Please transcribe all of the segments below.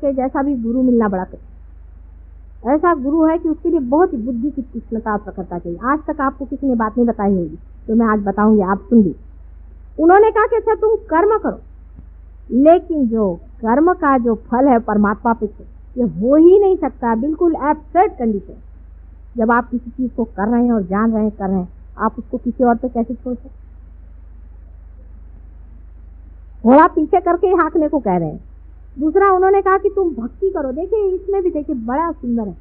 के जैसा भी गुरु मिलना बड़ा कठिन। ऐसा गुरु है कि उसके लिए बहुत ही बुद्धि की तीक्ष्णता और प्रखरता चाहिए। आज तक आपको किसी ने बात नहीं बताई होगी तो मैं आज बताऊंगी, आप सुन ली। उन्होंने कहा कि अच्छा तुम कर्म करो, लेकिन जो कर्म का जो फल है परमात्मा पे ये हो ही नहीं सकता, बिल्कुल एब्सर्ड कंडीशन। जब आप किसी चीज को कर रहे हैं और जान रहे हैं कर रहे हैं, आप उसको किसी और पे कैसे छोड़ सकते? घोड़ा पीछे करके हाँकने को कह रहे हैं। दूसरा उन्होंने कहा कि तुम भक्ति करो। देखिए इसमें भी देखिए बड़ा सुंदर है,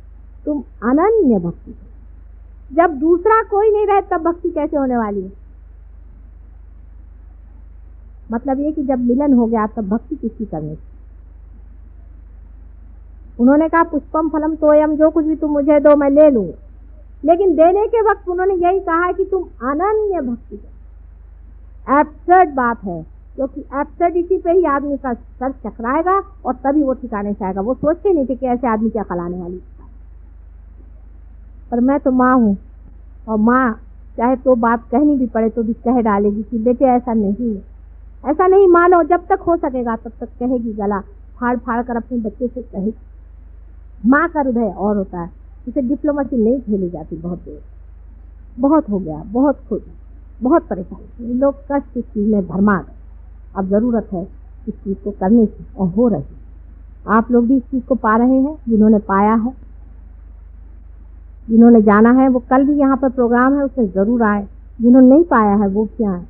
तुम अनन्य भक्ति करो। जब दूसरा कोई नहीं रहे तब भक्ति कैसे होने वाली है? मतलब ये कि जब मिलन हो गया तब भक्ति किसकी करनी? उन्होंने कहा पुष्पम फलम तोयम, जो कुछ भी तुम मुझे दो मैं ले लूंगा। लेकिन देने के वक्त उन्होंने यही कहा है कि तुम अनन्य भक्ति करो। एब्सर्ड बात है, क्योंकि एब्सर्डिटी पे ही आदमी का सर चकराएगा और तभी वो ठिकाने से आएगा। वो सोचते नहीं थे कि ऐसे आदमी क्या खलाने वाली। पर मैं तो माँ हूँ, और माँ चाहे तो बात कहनी भी पड़े तो भी कह डालेगी कि बेटे ऐसा नहीं है, ऐसा नहीं मानो। जब तक हो सकेगा तब तक कहेगी, गला फाड़ फाड़ कर अपने बच्चे से कहेगी। माँ का हृदय और होता है, इसे डिप्लोमेसी नहीं झेली जाती। बहुत देर, बहुत हो गया, बहुत खुद, बहुत परेशानी, लोग कष्ट इस चीज में भरमा गए। अब जरूरत है इस चीज को करने की, और हो रही। आप लोग भी इस चीज को पा रहे हैं। जिन्होंने पाया है, जिन्होंने जाना है, वो कल भी यहाँ पर प्रोग्राम है उसमें जरूर आए। जिन्होंने नहीं पाया है वो क्या है।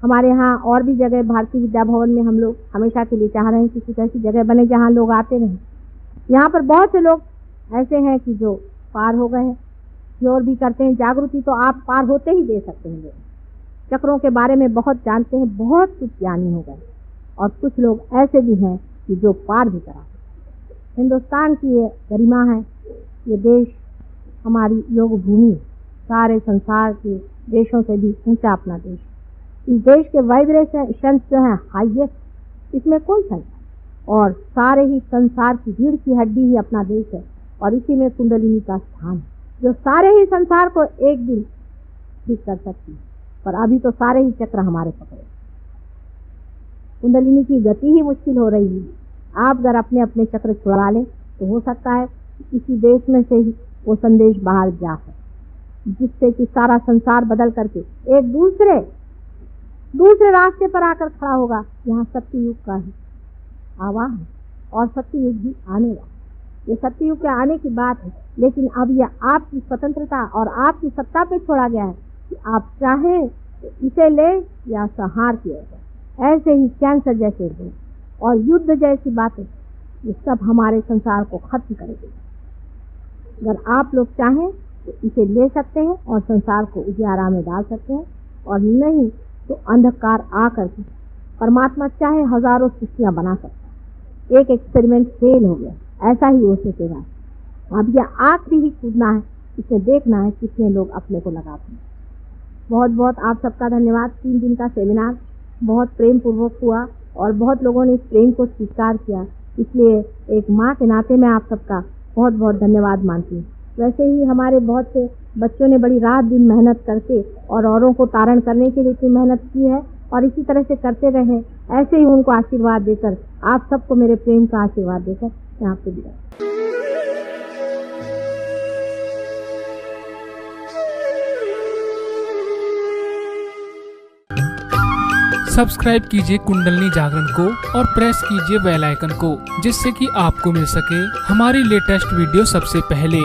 हमारे यहाँ और भी जगह, भारतीय विद्या भवन में हम लोग हमेशा के लिए चाह रहे हैं कि कुछ ऐसी जगह बने जहाँ लोग आते रहें। यहाँ पर बहुत से लोग ऐसे हैं कि जो पार हो गए हैं, योर भी करते हैं। जागृति तो आप पार होते ही दे सकते हैं। लोग चक्रों के बारे में बहुत जानते हैं, बहुत कुछ ज्ञानी हो गए। और कुछ लोग ऐसे भी हैं कि जो पार भी करा। हिंदुस्तान की ये गरिमा है, ये देश हमारी योग भूमि, सारे संसार के देशों से भी ऊंचा अपना देश। इस देश के वाइब्रेशन जो है हाईएस्ट, इसमें कोई शंका। और सारे ही संसार की रीढ़ की हड्डी ही अपना देश है, और इसी में कुंडलिनी का स्थान है, जो सारे ही संसार को एक दिन ठीक कर सकती है। पर अभी तो सारे ही चक्र हमारे पकड़े। कुंडलिनी की गति ही मुश्किल हो रही है। आप अगर अपने अपने चक्र छुड़ा लें तो हो सकता है किसी देश में से ही वो संदेश बाहर जा सके, जिससे कि सारा संसार बदल करके एक दूसरे रास्ते पर आकर खड़ा होगा। यहाँ सत्ययुग का ही आवाहन, और सत्ययुग भी आने वाला। ये सत्ययुग के आने की बात है, लेकिन अब यह आपकी स्वतंत्रता और आपकी सत्ता पे छोड़ा गया है कि आप चाहें तो इसे ले या संहार किया जाए। ऐसे ही कैंसर जैसे रोग और युद्ध जैसी बातें, ये सब हमारे संसार को खत्म करेगी। अगर आप लोग चाहें तो इसे ले सकते हैं और संसार को उजियारा में डाल सकते हैं, और नहीं तो अंधकार आकर के परमात्मा चाहे हजारों सृष्टियां बना सकता है। एक एक्सपेरिमेंट फेल हो गया, ऐसा ही हो सकेगा। अब यह आखिरी ही कूदना है, इसे देखना है कितने लोग अपने को लगाते हैं। बहुत बहुत आप सबका धन्यवाद। 3 दिन का सेमिनार बहुत प्रेम पूर्वक हुआ और बहुत लोगों ने इस प्रेम को स्वीकार किया, इसलिए एक माँ के नाते मैं आप सबका बहुत बहुत धन्यवाद मानती हूँ। वैसे ही हमारे बहुत से बच्चों ने बड़ी रात दिन मेहनत करके और औरों को तारण करने के लिए इतनी मेहनत की है, और इसी तरह से करते रहे। ऐसे ही उनको आशीर्वाद देकर, आप सबको मेरे प्रेम का आशीर्वाद देकर यहाँ पे दिया। सब्सक्राइब कीजिए कुंडलिनी जागरण को और प्रेस कीजिए बेल आइकन को, जिससे कि आपको मिल सके हमारी लेटेस्ट वीडियो सबसे पहले।